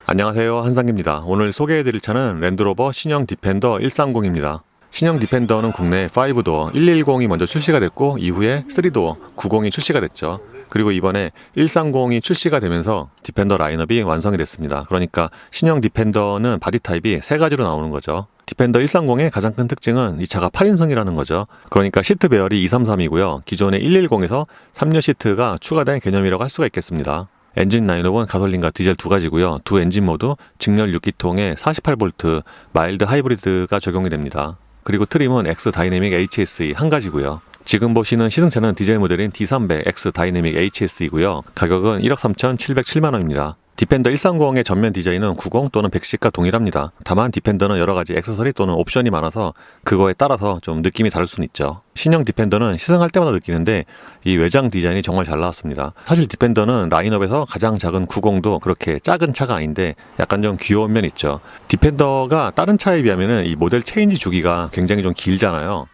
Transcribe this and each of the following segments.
안녕하세요, 한상기입니다. 오늘 소개해드릴 차는 랜드로버 신형 디펜더 130입니다. 신형 디펜더는 국내 5도어 110이 먼저 출시가 됐고 이후에 3도어 90이 출시가 됐죠. 그리고 이번에 130이 출시가 되면서 디펜더 라인업이 완성이 됐습니다. 그러니까 신형 디펜더는 바디 타입이 세 가지로 나오는 거죠. 디펜더 130의 가장 큰 특징은 이 차가 8인승이라는 거죠. 그러니까 시트 배열이 233이고요. 기존의 110에서 3열 시트가 추가된 개념이라고 할 수가 있겠습니다. 엔진 라인업은 가솔린과 디젤 두 가지고요. 두 엔진 모두 직렬 6기통에 48V 마일드 하이브리드가 적용이 됩니다. 그리고 트림은 X 다이내믹 HSE 한 가지고요. 지금 보시는 시승차는 디젤 모델인 D300 X 다이내믹 HSE고요. 가격은 1억 3,707만 원입니다. 디펜더 130의 전면 디자인은 90 또는 110과 동일합니다. 다만 디펜더는 여러가지 액세서리 또는 옵션이 많아서 그거에 따라서 좀 느낌이 다를 수는 있죠. 신형 디펜더는 시승할 때마다 느끼는데 이 외장 디자인이 정말 잘 나왔습니다. 사실 디펜더는 라인업에서 가장 작은 90도 그렇게 작은 차가 아닌데 약간 좀 귀여운 면이 있죠. 디펜더가 다른 차에 비하면 이 모델 체인지 주기가 굉장히 좀 길잖아요.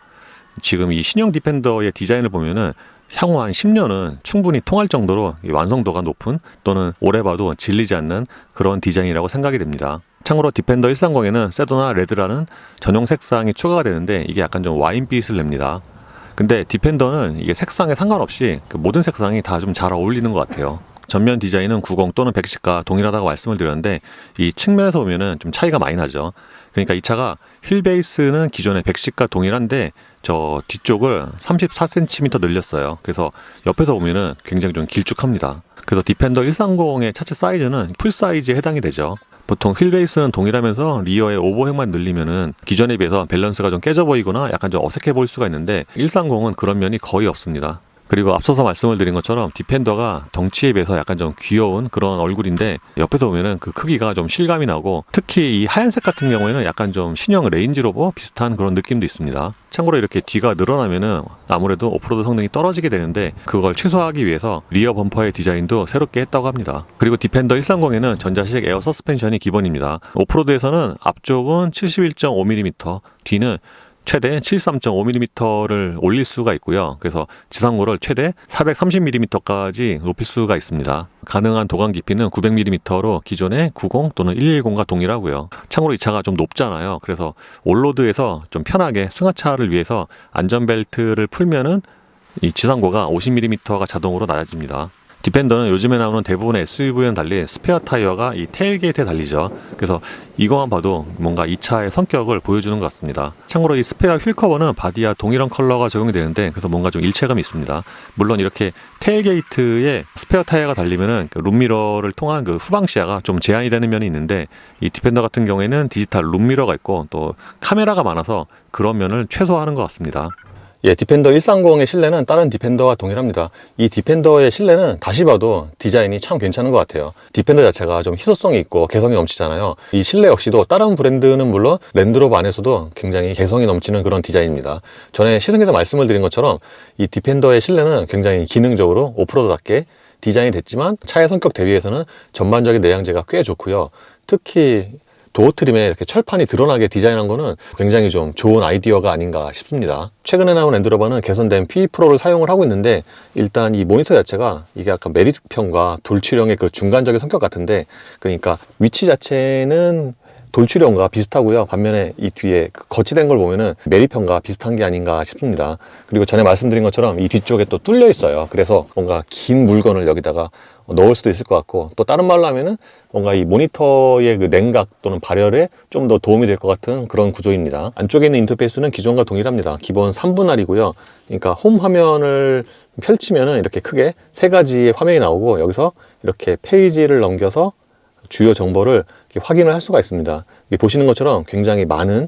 지금 이 신형 디펜더의 디자인을 보면은 향후 한 10년은 충분히 통할 정도로 완성도가 높은 또는 오래 봐도 질리지 않는 그런 디자인이라고 생각이 됩니다. 참고로 디펜더 130에는 세도나 레드라는 전용 색상이 추가가 되는데 이게 약간 좀 와인빛을 냅니다. 근데 디펜더는 이게 색상에 상관없이 모든 색상이 다 좀 잘 어울리는 것 같아요. 전면 디자인은 90 또는 110과 동일하다고 말씀을 드렸는데 이 측면에서 보면은 좀 차이가 많이 나죠. 그러니까 이 차가 휠 베이스는 기존의 110과 동일한데 저 뒤쪽을 34cm 늘렸어요. 그래서 옆에서 보면은 굉장히 좀 길쭉합니다. 그래서 디펜더 130의 차체 사이즈는 풀 사이즈에 해당이 되죠. 보통 휠 베이스는 동일하면서 리어의 오버행만 늘리면은 기존에 비해서 밸런스가 좀 깨져 보이거나 약간 좀 어색해 보일 수가 있는데 130은 그런 면이 거의 없습니다. 그리고 앞서서 말씀을 드린 것처럼 디펜더가 덩치에 비해서 약간 좀 귀여운 그런 얼굴인데 옆에서 보면은 그 크기가 좀 실감이 나고 특히 이 하얀색 같은 경우에는 약간 좀 신형 레인지로버 비슷한 그런 느낌도 있습니다. 참고로 이렇게 뒤가 늘어나면은 아무래도 오프로드 성능이 떨어지게 되는데 그걸 최소화하기 위해서 리어 범퍼의 디자인도 새롭게 했다고 합니다. 그리고 디펜더 130에는 전자식 에어 서스펜션이 기본입니다. 오프로드에서는 앞쪽은 71.5mm, 뒤는 최대 73.5mm를 올릴 수가 있고요. 그래서 지상고를 최대 430mm까지 높일 수가 있습니다. 가능한 도관 깊이는 900mm로 기존의 90 또는 110과 동일하고요. 참고로 이 차가 좀 높잖아요. 그래서 올로드에서 좀 편하게 승하차를 위해서 안전벨트를 풀면은 이 지상고가 50mm가 자동으로 낮아집니다. 디펜더는 요즘에 나오는 대부분의 SUV와는 달리 스페어 타이어가 이 테일게이트에 달리죠. 그래서 이거만 봐도 뭔가 이 차의 성격을 보여주는 것 같습니다. 참고로 이 스페어 휠 커버는 바디와 동일한 컬러가 적용이 되는데 그래서 뭔가 좀 일체감이 있습니다. 물론 이렇게 테일게이트에 스페어 타이어가 달리면은 그 룸미러를 통한 그 후방 시야가 좀 제한이 되는 면이 있는데 이 디펜더 같은 경우에는 디지털 룸미러가 있고 또 카메라가 많아서 그런 면을 최소화하는 것 같습니다. 예, 디펜더 130의 실내는 다른 디펜더와 동일합니다. 이 디펜더의 실내는 다시 봐도 디자인이 참 괜찮은 것 같아요. 디펜더 자체가 좀 희소성이 있고 개성이 넘치잖아요. 이 실내 역시도 다른 브랜드는 물론 랜드로버 안에서도 굉장히 개성이 넘치는 그런 디자인입니다. 전에 시승에서 말씀을 드린 것처럼 이 디펜더의 실내는 굉장히 기능적으로 오프로드답게 디자인이 됐지만 차의 성격 대비해서는 전반적인 내장재가 꽤 좋고요. 특히 도어 트림에 이렇게 철판이 드러나게 디자인한 거는 굉장히 좀 좋은 아이디어가 아닌가 싶습니다. 최근에 나온 랜드로버는 개선된 PE 프로를 사용을 하고 있는데 일단 이 모니터 자체가 이게 약간 메리트형과 돌출형의 그 중간적인 성격 같은데 그러니까 위치 자체는 돌출형과 비슷하고요. 반면에 이 뒤에 거치된 걸 보면은 메리편과 비슷한 게 아닌가 싶습니다. 그리고 전에 말씀드린 것처럼 이 뒤쪽에 또 뚫려 있어요. 그래서 뭔가 긴 물건을 여기다가 넣을 수도 있을 것 같고 또 다른 말로 하면은 뭔가 이 모니터의 그 냉각 또는 발열에 좀 더 도움이 될 것 같은 그런 구조입니다. 안쪽에 있는 인터페이스는 기존과 동일합니다. 기본 3분할이고요. 그러니까 홈 화면을 펼치면은 이렇게 크게 세 가지의 화면이 나오고 여기서 이렇게 페이지를 넘겨서 주요 정보를 확인을 할 수가 있습니다. 보시는 것처럼 굉장히 많은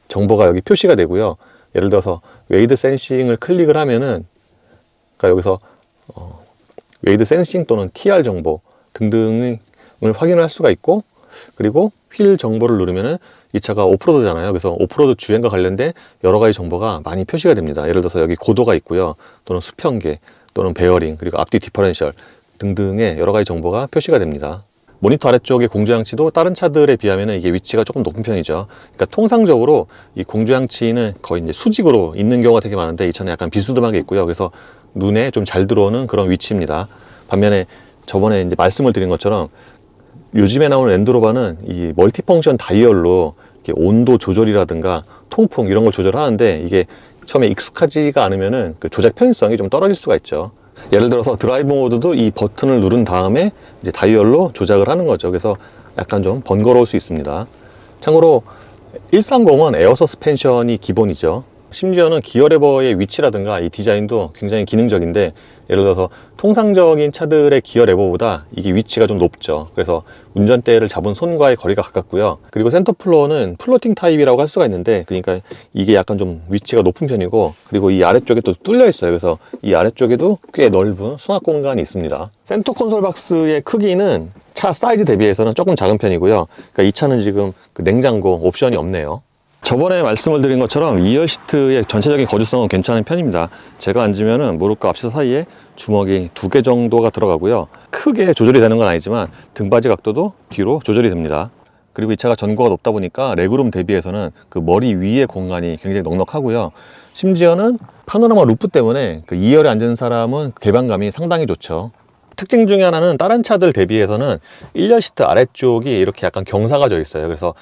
정보가 여기 표시가 되고요. 예를 들어서 웨이드 센싱을 클릭을 하면은 그러니까 여기서 웨이드 센싱 또는 TR 정보 등등을 확인을 할 수가 있고 그리고 휠 정보를 누르면은 이 차가 오프로드잖아요. 그래서 오프로드 주행과 관련된 여러 가지 정보가 많이 표시가 됩니다. 예를 들어서 여기 고도가 있고요. 또는 수평계 또는 베어링 그리고 앞뒤 디퍼런셜 등등의 여러 가지 정보가 표시가 됩니다. 모니터 아래쪽의 공조장치도 다른 차들에 비하면 이게 위치가 조금 높은 편이죠. 그러니까 통상적으로 이 공조장치는 거의 이제 수직으로 있는 경우가 되게 많은데 이 차는 약간 비스듬하게 있고요. 그래서 눈에 좀 잘 들어오는 그런 위치입니다. 반면에 저번에 이제 말씀을 드린 것처럼 요즘에 나오는 랜드로버는 이 멀티펑션 다이얼로 이렇게 온도 조절이라든가 통풍 이런 걸 조절하는데 이게 처음에 익숙하지가 않으면은 그 조작 편의성이 좀 떨어질 수가 있죠. 예를 들어서 드라이브 모드도 이 버튼을 누른 다음에 이제 다이얼로 조작을 하는 거죠. 그래서 약간 좀 번거로울 수 있습니다. 참고로 130은 에어 서스펜션이 기본이죠. 심지어는 기어 레버의 위치라든가 이 디자인도 굉장히 기능적인데, 예를 들어서 통상적인 차들의 기어 레버보다 이게 위치가 좀 높죠. 그래서 운전대를 잡은 손과의 거리가 가깝고요. 그리고 센터 플로어는 플로팅 타입이라고 할 수가 있는데, 그러니까 이게 약간 좀 위치가 높은 편이고, 그리고 이 아래쪽에 또 뚫려 있어요. 그래서 이 아래쪽에도 꽤 넓은 수납 공간이 있습니다. 센터 콘솔 박스의 크기는 차 사이즈 대비해서는 조금 작은 편이고요. 그러니까 이 차는 지금 그 냉장고 옵션이 없네요. 저번에 말씀을 드린 것처럼 2열 시트의 전체적인 거주성은 괜찮은 편입니다. 제가 앉으면은 무릎과 앞시 사이에 주먹이 2개 정도가 들어가고요. 크게 조절이 되는 건 아니지만 등받이 각도도 뒤로 조절이 됩니다. 그리고 이 차가 전고가 높다 보니까 레그룸 대비해서는 그 머리 위의 공간이 굉장히 넉넉하고요. 심지어는 파노라마 루프 때문에 그 2열에 앉은 사람은 개방감이 상당히 좋죠. 특징 중에 하나는 다른 차들 대비해서는 1열 시트 아래쪽이 이렇게 약간 경사가 져 있어요. 그래서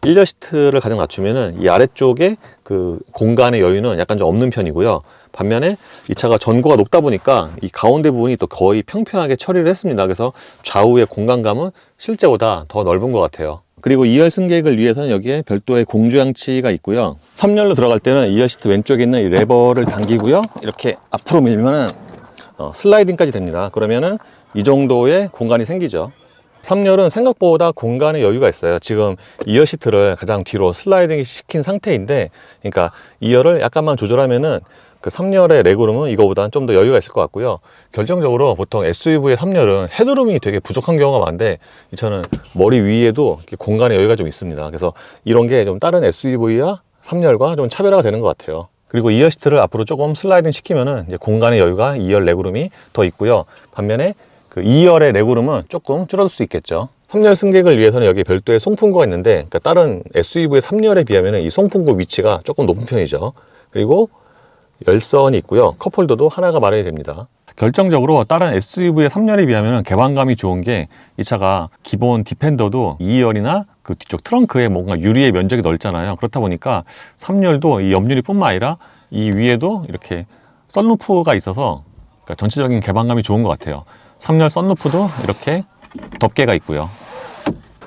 1열 시트를 가장 낮추면은 이 아래쪽에 그 공간의 여유는 약간 좀 없는 편이고요. 반면에 이 차가 전고가 높다 보니까 이 가운데 부분이 또 거의 평평하게 처리를 했습니다. 그래서 좌우의 공간감은 실제보다 더 넓은 것 같아요. 그리고 2열 승객을 위해서는 여기에 별도의 공조장치가 있고요. 3열로 들어갈 때는 2열 시트 왼쪽에 있는 이 레버를 당기고요. 이렇게 앞으로 밀면은 슬라이딩까지 됩니다. 그러면은 이 정도의 공간이 생기죠. 3열은 생각보다 공간의 여유가 있어요. 지금 2열 시트를 가장 뒤로 슬라이딩 시킨 상태인데, 그러니까 2열을 약간만 조절하면은 그 3열의 레그룸은 이거보다는 좀 더 여유가 있을 것 같고요. 결정적으로 보통 SUV의 3열은 헤드룸이 되게 부족한 경우가 많은데, 이 차는 머리 위에도 이렇게 공간의 여유가 좀 있습니다. 그래서 이런 게 좀 다른 SUV와 3열과 좀 차별화가 되는 것 같아요. 그리고 2열 시트를 앞으로 조금 슬라이딩 시키면은 이제 공간의 여유가 2열 레그룸이 더 있고요. 반면에 그 2열의 레그룸은 조금 줄어들 수 있겠죠. 3열 승객을 위해서는 여기 별도의 송풍구가 있는데, 그러니까 다른 SUV의 3열에 비하면 이 송풍구 위치가 조금 높은 편이죠. 그리고 열선이 있고요. 컵홀더도 하나가 마련이 됩니다. 결정적으로 다른 SUV의 3열에 비하면 개방감이 좋은 게, 이 차가 기본 디펜더도 2열이나 그 뒤쪽 트렁크에 뭔가 유리의 면적이 넓잖아요. 그렇다 보니까 3열도 이 옆유리 뿐만 아니라 이 위에도 이렇게 썬루프가 있어서 그러니까 전체적인 개방감이 좋은 것 같아요. 3열 썬루프도 이렇게 덮개가 있고요.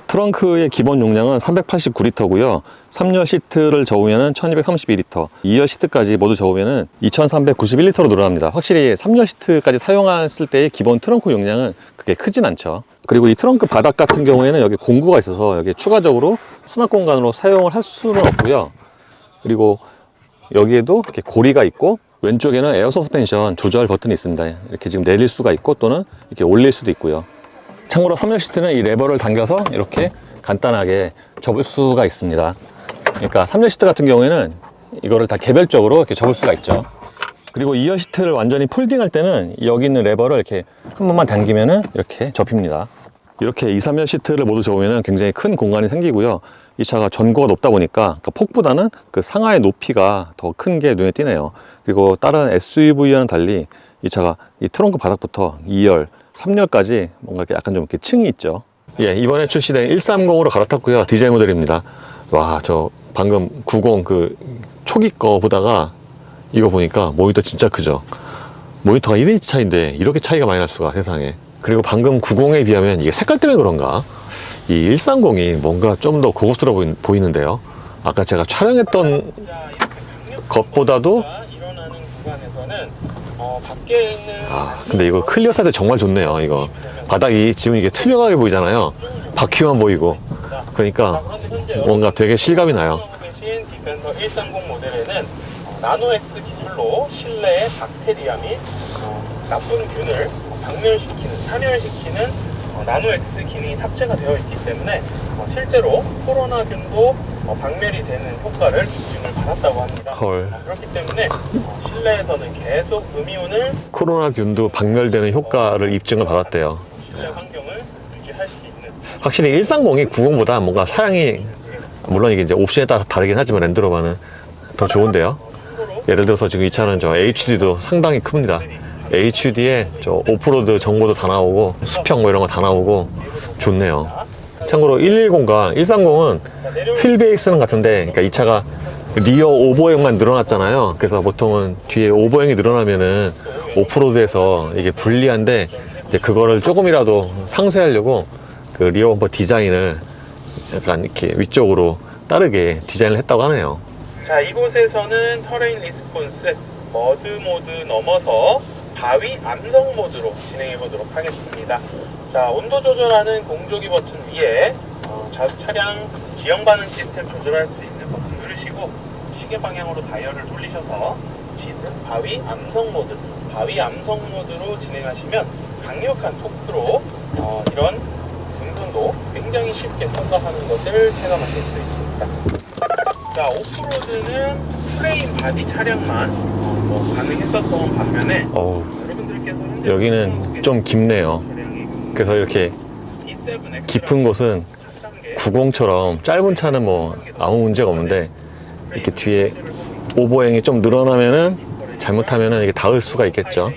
트렁크의 기본 용량은 389리터고요. 3열 시트를 저으면 1232리터, 2열 시트까지 모두 저으면 2391리터로 늘어납니다. 확실히 3열 시트까지 사용했을 때의 기본 트렁크 용량은 그게 크진 않죠. 그리고 이 트렁크 바닥 같은 경우에는 여기 공구가 있어서 여기 추가적으로 수납 공간으로 사용을 할 수는 없고요. 그리고 여기에도 이렇게 고리가 있고, 왼쪽에는 에어 서스펜션 조절 버튼이 있습니다. 이렇게 지금 내릴 수가 있고 또는 이렇게 올릴 수도 있고요. 참고로 3열 시트는 이 레버를 당겨서 이렇게 간단하게 접을 수가 있습니다. 그러니까 3열 시트 같은 경우에는 이거를 다 개별적으로 이렇게 접을 수가 있죠. 그리고 2열 시트를 완전히 폴딩할 때는 여기 있는 레버를 이렇게 한 번만 당기면은 이렇게 접힙니다. 이렇게 2, 3열 시트를 모두 접으면 굉장히 큰 공간이 생기고요. 이 차가 전고가 높다 보니까 폭보다는 그 상하의 높이가 더 큰 게 눈에 띄네요. 그리고 다른 SUV와는 달리 이 차가 이 트렁크 바닥부터 2열, 3열까지 뭔가 약간 좀 이렇게 층이 있죠. 예, 이번에 출시된 130으로 갈아탔고요. 디젤 모델입니다. 와, 저 방금 90 그 초기 거 보다가 이거 보니까 모니터 진짜 크죠. 모니터가 1인치 차이인데 이렇게 차이가 많이 날 수가, 세상에. 그리고 방금 90에 비하면 이게 색깔 때문에 그런가? 이 130이 뭔가 좀 더 고급스러워 보이는데요. 아까 제가 촬영했던 것보다도 근데 이거 클리어 사이드 정말 좋네요. 이거 바닥이 지금 이게 투명하게 보이잖아요. 바퀴만 보이고. 그러니까 뭔가 되게 실감이 나요. 디펜더 130 모델에는 나노엑스 기술로 실내에 박테리아 및 나쁜 균을 사멸시키는 나노엑스 기능이 탑재가 되어 있기 때문에 실제로 코로나균도 박멸이 되는 효과를 입증을 받았다고 합니다. 헐. 그렇기 때문에 실내에서는 계속 음이온을 코로나균도 박멸되는 효과를 입증을 받았대요. 실내 환경을 유지할 수 있는. 확실히 130이 90보다 뭔가 사양이, 물론 이게 이제 옵션에 따라 다르긴 하지만 랜드로버는 더 좋은데요. 예를 들어서 지금 이 차는 저 HD도 상당히 큽니다. HD에 저 오프로드 정보도 다 나오고 수평 뭐 이런 거 다 나오고 좋네요. 참고로 110과 130은 휠베이스는 같은데, 그러니까 이 차가 리어 오버행만 늘어났잖아요. 그래서 보통은 뒤에 오버행이 늘어나면은 오프로드에서 이게 불리한데, 이제 그거를 조금이라도 상쇄하려고 그 리어 범퍼 디자인을 약간 이렇게 위쪽으로 따르게 디자인을 했다고 하네요. 자, 이곳에서는 터레인 리스폰스 머드 모드 넘어서 바위 암성 모드로 진행해 보도록 하겠습니다. 자, 온도 조절하는 공조기 버튼 위에 좌측 차량 지형 반응 시스템 조절할 수 있는 버튼 누르시고 시계 방향으로 다이얼을 돌리셔서 짙은 바위 암성 모드, 바위 암성 모드로 진행하시면 강력한 토크로 이런 등선도 굉장히 쉽게 통과하는 것을 체감하실 수 있습니다. 자, 오프로드는 프레임 바디 차량만 가능했었던 반면에 여러분들께서 현재 여기는 좀 깊네요. 그래서 이렇게 깊은 곳은 90처럼 짧은 차는 뭐 아무 문제가 없는데, 이렇게 뒤에 오버행이 좀 늘어나면은 잘못하면은 이게 닿을 수가 있겠죠.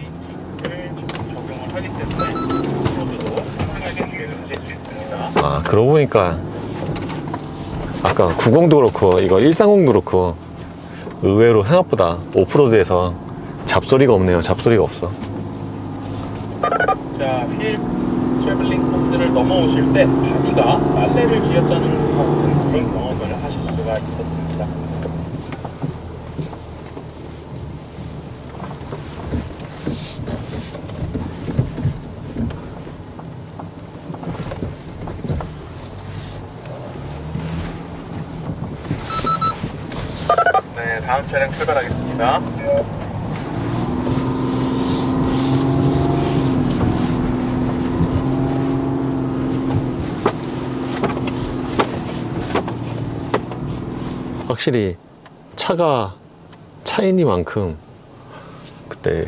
적용을 하기 때문에 오프로드도 편하게 주행을 하실 수 있습니다. 아, 그러고 보니까 아까 90도 그렇고 이거 130도 그렇고 의외로 생각보다 오프로드에서 잡소리가 없네요. 잡소리가 없어. 자, 휠 트래블링 코스를 넘어오실 때 바디가 빨래를 쥐었다는 것 같은 그런 경험을 하실 수가 있었습니다. 네, 다음 차량 출발하겠습니다. 확실히 차가 차이니만큼 그때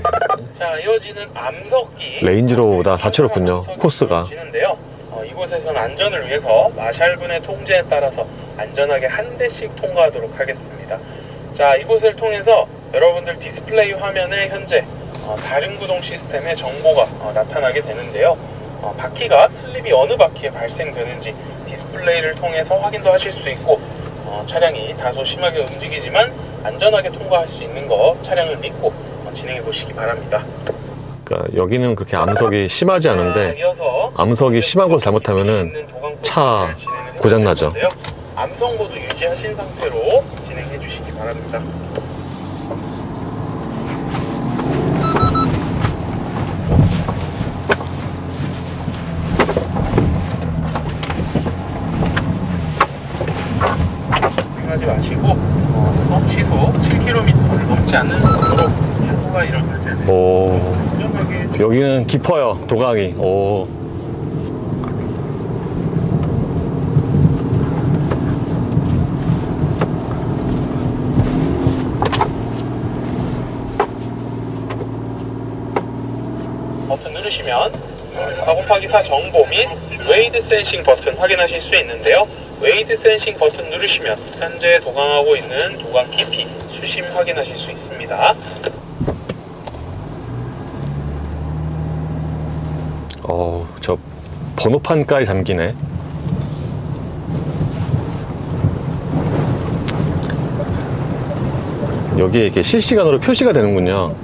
자, 이어지는 암석기 레인지로보다 다채롭군요, 코스가. 지는데요. 이곳에서는 안전을 위해서 마샬분의 통제에 따라서 안전하게 한 대씩 통과하도록 하겠습니다. 자, 이곳을 통해서 여러분들 디스플레이 화면에 현재 다륜구동 시스템의 정보가 나타나게 되는데요. 바퀴가 슬립이 어느 바퀴에 발생되는지 디스플레이를 통해서 확인도 하실 수 있고, 차량이 다소 심하게 움직이지만 안전하게 통과할 수 있는 거 차량을 믿고 진행해 보시기 바랍니다. 그러니까 여기는 그렇게 암석이 심하지 않은데 이어서 암석이 심한 걸 잘못하면은 차 고장나죠. 암석 모드 유지하신 상태로 진행해 주시기 바랍니다. 하지 마시고 시속 7km를 넘지 않는 속도로 사고가 일어날 때는 오, 안전하게 여기는 깊어요, 도강이. 오. 버튼 누르시면 4곱하기4 정보 및 웨이드 센싱 버튼 확인하실 수 있는데요. 웨이드 센싱 버튼 누르시면 현재 도강하고 있는 도강 깊이, 수심 확인하실 수 있습니다. 저 번호판까지 잠기네. 여기에 이렇게 실시간으로 표시가 되는군요.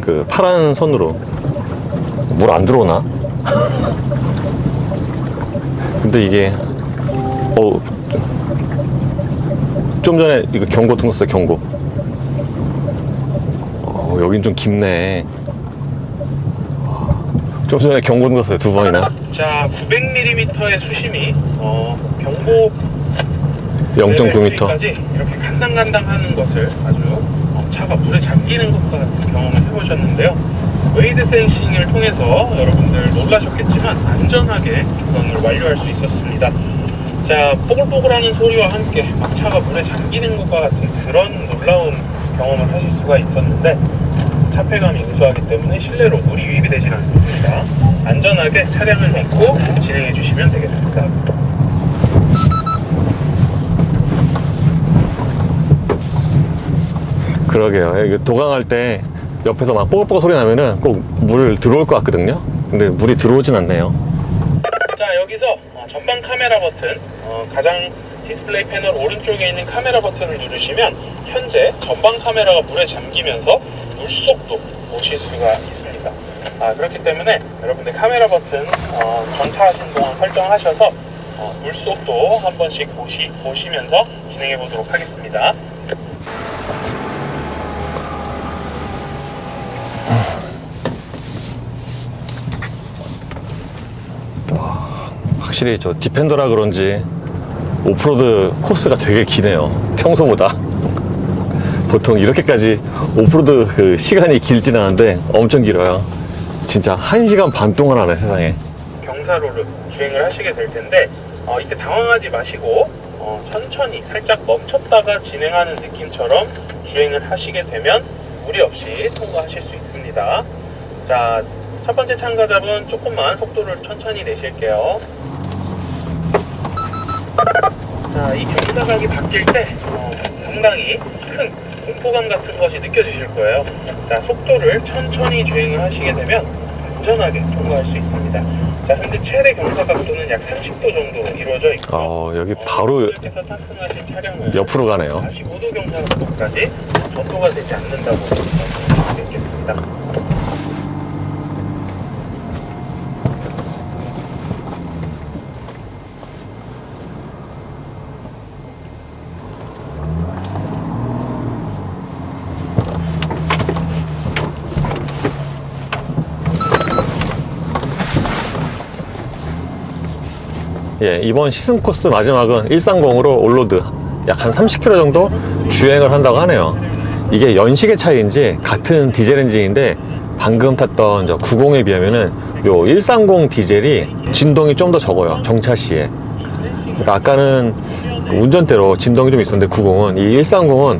그 파란 선으로. 물 안 들어오나? 근데 이게 좀 전에 이거 경고 떴어요. 경고. 여긴 좀 깊네. 좀 전에 경고 떴어요. 2번이나. 자, 900mm의 수심이 경보 0.9m. 까지 이렇게 간당간당하는 것을 아주 차가 물에 잠기는 것과 같은 경험을 해보셨는데요. 웨이드 센싱을 통해서 여러분들 놀라셨겠지만 안전하게 조건을 완료할 수 있었습니다. 자, 뽀글뽀글하는 소리와 함께 막 차가 물에 잠기는 것과 같은 그런 놀라운 경험을 하실 수가 있었는데, 차폐감이 우수하기 때문에 실내로 물이 유입이 되진 않습니다. 안전하게 차량을 믿고 진행해 주시면 되겠습니다. 그러게요. 이게 도강할 때 옆에서 막 뽀글뽀글 소리 나면은 꼭 물 들어올 것 같거든요. 근데 물이 들어오진 않네요. 자, 여기서 전방 카메라 버튼, 가장 디스플레이 패널 오른쪽에 있는 카메라 버튼을 누르시면 현재 전방 카메라가 물에 잠기면서 물속도 보실 수가 있습니다. 그렇기 때문에 여러분들 카메라 버튼 정차하신 동안 설정하셔서 물속도 한 번씩 보시면서 진행해 보도록 하겠습니다. 확실히 저 디펜더라 그런지 오프로드 코스가 되게 기네요. 평소보다. 보통 이렇게까지 오프로드 그 시간이 길진 않은데 엄청 길어요. 진짜 1시간 반 동안 하네, 세상에. 경사로를 주행을 하시게 될 텐데 이때 당황하지 마시고 천천히 살짝 멈췄다가 진행하는 느낌처럼 주행을 하시게 되면 무리 없이 통과하실 수 있습니다. 자, 첫 번째 참가자분 조금만 속도를 천천히 내실게요. 자, 이 경사각이 바뀔 때 상당히 큰 공포감 같은 것이 느껴지실 거예요. 자, 속도를 천천히 주행을 하시게 되면 안전하게 통과할 수 있습니다. 자, 현재 최대 경사 각도는 약 30도 정도로 이루어져 있고 여기 바로 께서 탑승하신 차량은 옆으로 가네요. 45도 경사 각도까지 전도가 되지 않는다고 말씀드릴 수 있겠습니다. 예, 이번 시승 코스 마지막은 130으로 올로드 약 한 30km 정도 주행을 한다고 하네요. 이게 연식의 차이인지 같은 디젤 엔진인데 방금 탔던 저 90에 비하면은 요 130 디젤이 진동이 좀 더 적어요, 정차 시에. 그러니까 아까는 그 운전대로 진동이 좀 있었는데 90은, 이 130은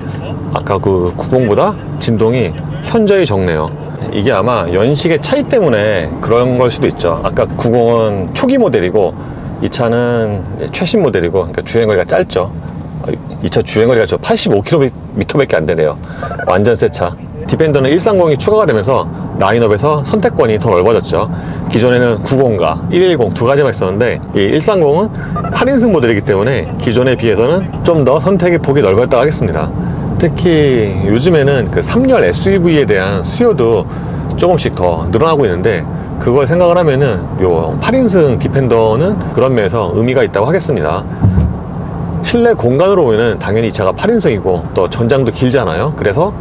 아까 그 90보다 진동이 현저히 적네요. 이게 아마 연식의 차이 때문에 그런 걸 수도 있죠. 아까 90은 초기 모델이고 이 차는 최신 모델이고, 그러니까 주행거리가 짧죠. 이 차 주행거리가 저 85km밖에 안 되네요. 완전 새 차. 디펜더는 130이 추가가 되면서 라인업에서 선택권이 더 넓어졌죠. 기존에는 90과 110 두 가지만 있었는데 이 130은 8인승 모델이기 때문에 기존에 비해서는 좀 더 선택의 폭이 넓었다고 하겠습니다. 특히 요즘에는 그 3열 SUV에 대한 수요도 조금씩 더 늘어나고 있는데, 그걸 생각을 하면은 요 8인승 디펜더는 그런 면에서 의미가 있다고 하겠습니다. 실내 공간으로 보면은 당연히 이 차가 8인승이고 또 전장도 길잖아요. 그래서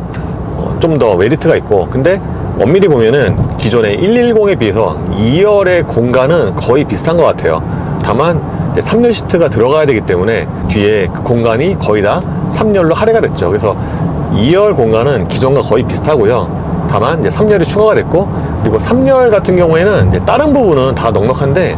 좀 더 메리트가 있고, 근데 엄밀히 보면은 기존의 110에 비해서 2열의 공간은 거의 비슷한 것 같아요. 다만 3열 시트가 들어가야 되기 때문에 뒤에 그 공간이 거의 다 3열로 할애가 됐죠. 그래서 2열 공간은 기존과 거의 비슷하고요. 다만 이제 3열이 추가가 됐고, 그리고 3열 같은 경우에는 이제 다른 부분은 다 넉넉한데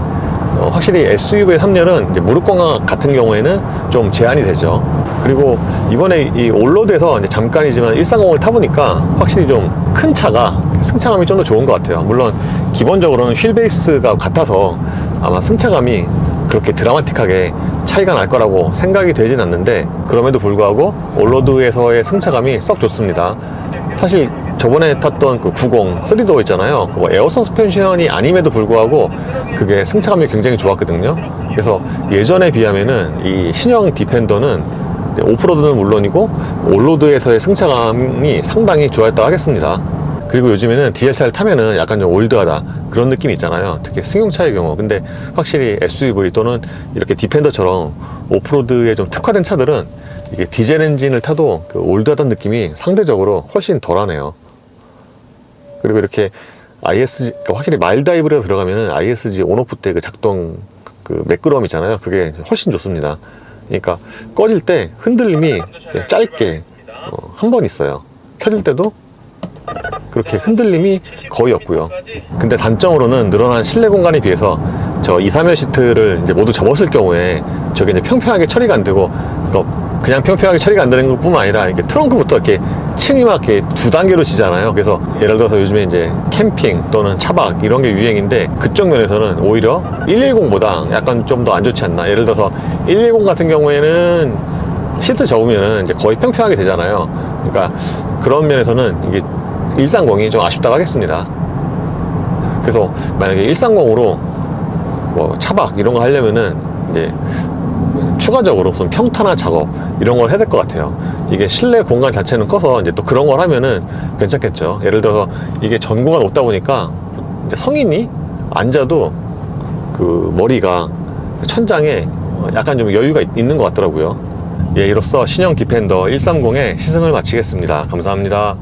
확실히 SUV 3열은 이제 무릎 공간 같은 경우에는 좀 제한이 되죠. 그리고 이번에 이 올로드에서 이제 잠깐이지만 130을 타보니까 확실히 좀 큰 차가 승차감이 좀 더 좋은 것 같아요. 물론 기본적으로는 휠 베이스가 같아서 아마 승차감이 그렇게 드라마틱하게 차이가 날 거라고 생각이 되진 않는데, 그럼에도 불구하고 올로드에서의 승차감이 썩 좋습니다. 사실 저번에 탔던 그 90 3도어 있잖아요. 그거 에어 서스펜션이 아님에도 불구하고 그게 승차감이 굉장히 좋았거든요. 그래서 예전에 비하면은 이 신형 디펜더는 오프로드는 물론이고 올로드에서의 승차감이 상당히 좋았다고 하겠습니다. 그리고 요즘에는 디젤차를 타면은 약간 좀 올드하다 그런 느낌이 있잖아요. 특히 승용차의 경우. 근데 확실히 SUV 또는 이렇게 디펜더처럼 오프로드에 좀 특화된 차들은 이게 디젤 엔진을 타도 그 올드하다는 느낌이 상대적으로 훨씬 덜하네요. 그리고 이렇게 ISG, 그러니까 확실히 마일드 하이브리드가 들어가면은 ISG 온오프 때 그 작동 그 매끄러움 있잖아요. 그게 훨씬 좋습니다. 그러니까 꺼질 때 흔들림이 짧게 한 번 있어요. 켜질 때도 그렇게 흔들림이 거의 없고요. 근데 단점으로는 늘어난 실내 공간에 비해서 저 2, 3열 시트를 이제 모두 접었을 경우에 저게 이제 평평하게 처리가 안 되고, 그냥 평평하게 처리가 안 되는 것 뿐만 아니라 이렇게 트렁크부터 이렇게 층이 막 이렇게 두 단계로 지잖아요. 그래서 예를 들어서 요즘에 이제 캠핑 또는 차박 이런 게 유행인데, 그쪽 면에서는 오히려 110보다 약간 좀 더 안 좋지 않나. 예를 들어서 110 같은 경우에는 시트 접으면은 이제 거의 평평하게 되잖아요. 그러니까 그런 면에서는 이게 130이 좀 아쉽다고 하겠습니다. 그래서 만약에 130으로 뭐 차박 이런 거 하려면은 이제 추가적으로 무슨 평탄화 작업 이런 걸 해야 될 것 같아요. 이게 실내 공간 자체는 커서 이제 또 그런 걸 하면은 괜찮겠죠. 예를 들어서 이게 전구가 높다 보니까 이제 성인이 앉아도 그 머리가 천장에 약간 좀 여유가 있는 것 같더라고요. 예, 이로써 신형 디펜더 130의 시승을 마치겠습니다. 감사합니다.